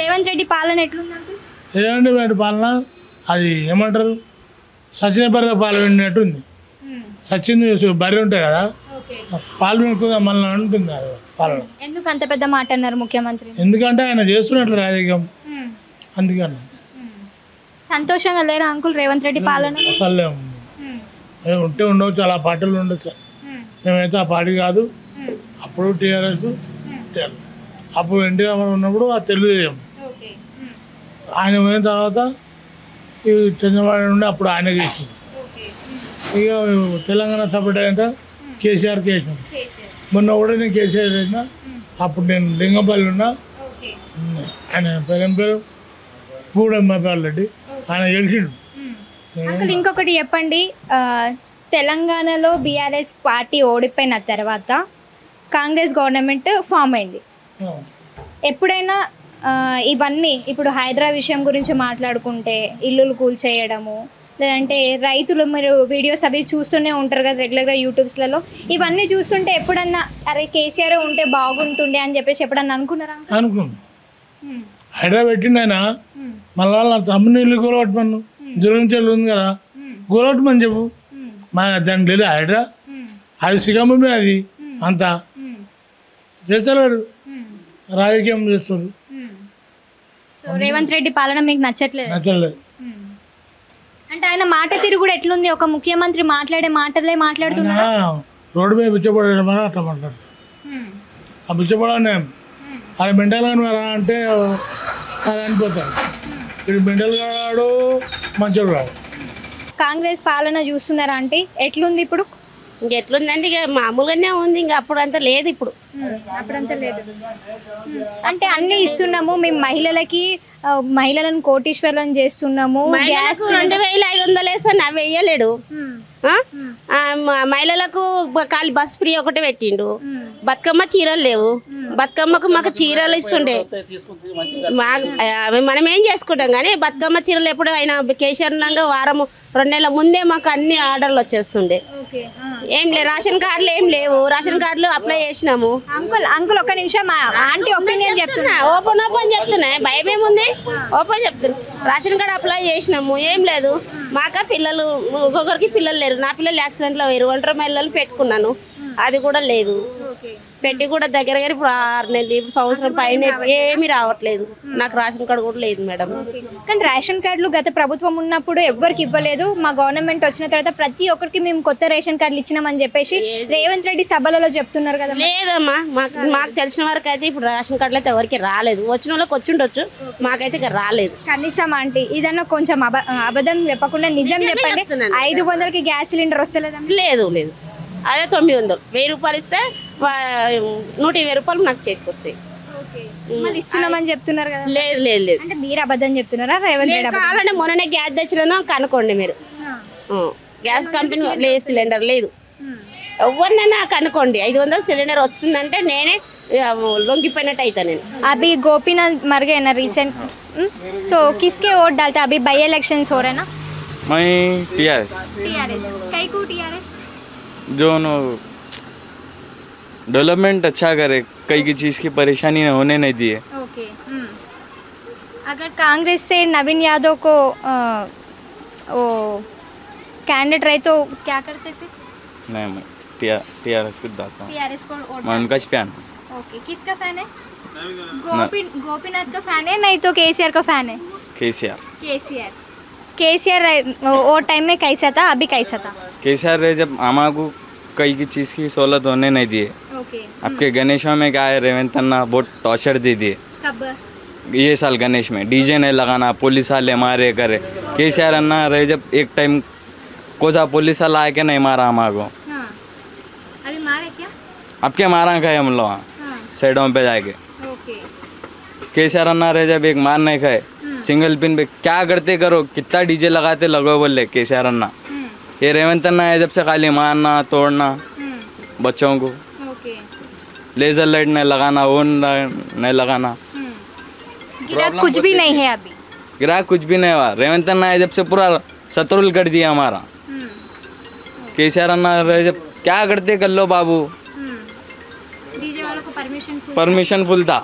రేవంత్ రెడ్డి పాలన ఎట్లుంది అంకుల్? రేవంత్ రెడ్డి పాలన అది ఏమంటారు సచిన బర్రె పాలు విన్నట్టు ఉంది. సచింది బర్రె ఉంటాయి కదా, పాలు వినుకుందా మళ్ళీ ఉంటుంది అది పాలన. ఎందుకు అంత పెద్ద మాట అన్నారు ముఖ్యమంత్రి? ఎందుకంటే ఆయన చేస్తున్నట్లు రాజకీయం, అందుకని. సంతోషంగా లేరా అంకుల్ రేవంత్ రెడ్డి పాలన? అసలు ఉంటే ఉండవచ్చు, అలా పార్టీలు ఉండొచ్చు. మేమైతే ఆ పార్టీ కాదు. అప్పుడు టీఆర్ఎస్, అప్పుడు ఎన్టీఆర్ ఉన్నప్పుడు ఆ తెలుగుదేశం. ఆయన పోయిన తర్వాత ఈ చంద్రబాబు నుండి అప్పుడు ఆయన చేసింది. ఇక తెలంగాణ సపరేట్ అయిన కేసీఆర్ చేసిన. మొన్న కూడా నేను కేసీఆర్ చేసిన. అప్పుడు నేను లింగంపల్లి ఉన్నా. ఆయన పేరు గూడెంబాపల్లి రెడ్డి, ఆయన గెలిచిండు. అంకుల్ ఇంకొకటి చెప్పండి, తెలంగాణలో బీఆర్ఎస్ పార్టీ ఓడిపోయిన తర్వాత కాంగ్రెస్ గవర్నమెంట్ ఫామ్ అయింది. ఎప్పుడైనా ఇవన్నీ ఇప్పుడు హైడ్రా విషయం గురించి మాట్లాడుకుంటే ఇల్లులు కూల్చేయడము, లేదంటే రైతులు, మీరు వీడియోస్ అవి చూస్తూనే ఉంటారు కదా రెగ్యులర్గా యూట్యూబ్స్లలో, ఇవన్నీ చూస్తుంటే ఎప్పుడన్నా అరే కేసీఆర్ ఉంటే బాగుంటుండే అని చెప్పేసి ఎప్పుడన్నా అనుకున్నారా? అనుకున్నాను. హైడ్రా పెట్టిండు ఆయన, మళ్ళీ నా తమ్ముని ఇల్లు గోలగొట్టమను, జురంచెల్లు ఉంది కదా గోలగొట్టమని చెప్పు. మా దానికి లేదు హైడ్రా, అది సిగమ్మే, అది అంతా చేస్తలేడు, రాజకీయం చేస్తారు. సో రేవంత్ రెడ్డి పాలన మీకు నచ్చట్లేదు? నచ్చలేదు. అంటే ఆయన మాట తీరు కూడా ఎట్లుంది? ఒక ముఖ్యమంత్రి మాట్లాడే మాటలే మాట్లాడుతున్నా, రోడ్డు మీద బిచ్చపడేయడం అని అట్లా మాట్లాడు. ఆ బిచ్చపడానే అది మెంటల్ గా అంటే అది అనిపోతాడు. ఇప్పుడు మెంటల్ గాడు మంచోడు కాదు. కాంగ్రెస్ పాలన చూస్తున్నారా అంటే ఎట్లుంది ఇప్పుడు? ఇంకెట్లుందంటే ఇక మామూలుగానే ఉంది, ఇంకా అప్పుడంతా లేదు. ఇప్పుడు అప్పుడంతా లేదు అంటే అన్ని ఇస్తున్నాము మేము మహిళలకి, మహిళలను కోటీశ్వరులను చేస్తున్నాము. గ్యాస్ 2500 వేస్తాను, అవి వేయలేడు. మహిళలకు ఖాళీ బస్ ఫ్రీ ఒకటే పెట్టిండు. బతుకమ్మ చీరలు లేవు, బతుకమ్మకు మాకు చీరలు ఇస్తుండే. మనం ఏం చేసుకుంటాం కానీ బతుకమ్మ చీరలు ఎప్పుడు అయినా కేసీఆర్ వారం 2 నెలల ముందే మాకు అన్ని ఆర్డర్లు వచ్చేస్తుండే. ఏం లేదు, రేషన్ కార్డులు ఏం లేవు. రేషన్ కార్డులు అప్లై చేసినాము. అంకుల్ ఒక్క నిమిషం, ఆంటీ ఒపీనియన్ చెప్తున్నా. ఓపెన్ చెప్తున్నా, భయం ఏముంది, ఓపెన్ చెప్తున్నా. రేషన్ కార్డు అప్లై చేసినాము, ఏం లేదు. మాక పిల్లలు, ఒక్కొక్కరికి పిల్లలు లేరు. నా పిల్లలు యాక్సిడెంట్లో వేరు, 1 మహిళలు పెట్టుకున్నాను, అది కూడా లేదు. పెట్టి కూడా దగ్గర ఇప్పుడు 6 నెలలు, ఇప్పుడు సంవత్సరం పైన ఏమీ రావట్లేదు. నాకు రేషన్ కార్డు కూడా లేదు మేడం. కానీ రేషన్ కార్డులు గత ప్రభుత్వం ఉన్నప్పుడు ఎవ్వరికి ఇవ్వలేదు. మా గవర్నమెంట్ వచ్చిన తర్వాత ప్రతి ఒక్కరికి మేము కొత్త రేషన్ కార్డులు ఇచ్చినామని చెప్పేసి రేవంత్ రెడ్డి సభలలో చెప్తున్నారు కదా. లేదమ్మా, మాకు తెలిసిన వరకు అయితే ఇప్పుడు రేషన్ కార్డులు అయితే ఎవరికి రాలేదు. వచ్చిన వాళ్ళకి వచ్చి ఉండొచ్చు, మాకైతే ఇక రాలేదు. కనీసం ఆంటీ ఇదన్నా కొంచెం అబద్ధం చెప్పకుండా నిజం చెప్పండి, 500కి గ్యాస్ సిలిండర్ వస్తలేదా? లేదు లేదు, అదే 900. 1000 రూపాయలు ఇస్తే 120 రూపాయలు నాకు చేతికి వస్తాయి. ఇస్తున్నామని చెప్తున్నారు కదా. లేదు లేదు లేదు, అంటే మీరు అబద్ధం చెప్తున్నారా? రేవంత్ రెడ్డి కావాలంటే మొన్ననే గ్యాస్ తెచ్చినాను కనుక్కోండి మీరు. గ్యాస్ కంపెనీ లేదు, సిలిండర్ లేదు. ఎవరినైనా కనుక్కోండి. 500 సిలిండర్ వస్తుందంటే నేనే లొంగిపోయినట్టు అవుతా నేను. अभी गोपीनाथ मर गए ना रिसेंट, सो किसके वोट डालते? अभी बाई इलेक्शंस हो रहे ना? मैं टीआरएस। कई को टीआरएस जो डेवलपमेंट अच्छा करे, कई की चीज़ की परेशानी होने नहीं दिए। ओके। अगर कांग्रेस से नवीन यादव को वो कैंडिडेट रहे तो क्या करते फिर? नहीं, मैं टीआरएस को दाता हूँ। टीआरएस को वोट मैं उनका फैन। ओके, किसका फैन है? गोपीनाथ का फैन है, नहीं तो केसीआर का फैन है? केसीआर वो टाइम में कैसा था, अभी कैसा था? केसीआर रहे जब आमा को कई की चीज़ की सहूलत होने नहीं दिए। ओके। आपके गणेशों में क्या है, रेवंत अन्ना बहुत टॉर्चर दे दिए। कब? ये साल गणेश में डीजे नहीं लगाना, पुलिस वाले मारे करे। केसीआर अन्ना रहे जब एक टाइम कोसा पुलिस वाला आके नहीं मारा आमा को। अभी मारे क्या? आपके मारा खाए हम लोग साइडों पे जाके। केसीआर अन्ना रहे जब एक मार नहीं खाए, सिंगल पिन पे क्या करते करो, कितना डीजे लगाते लगो बोले केसीआर अन्ना। ये रेवंत अन्ना है जब से खाली मारना तोड़ना बच्चों को। लेजर लाइट नहीं लगाना, वो नहीं लगाना। गिरा कुछ भी नहीं है अभी, गिरा कुछ भी नहीं हुआ। रेवंत अन्ना है जब से पूरा शत्रुल कर दिया हमारा। केसीआर अन्ना रहे जब क्या करते कर लो बाबू, डीजे वालों को परमिशन फुल था।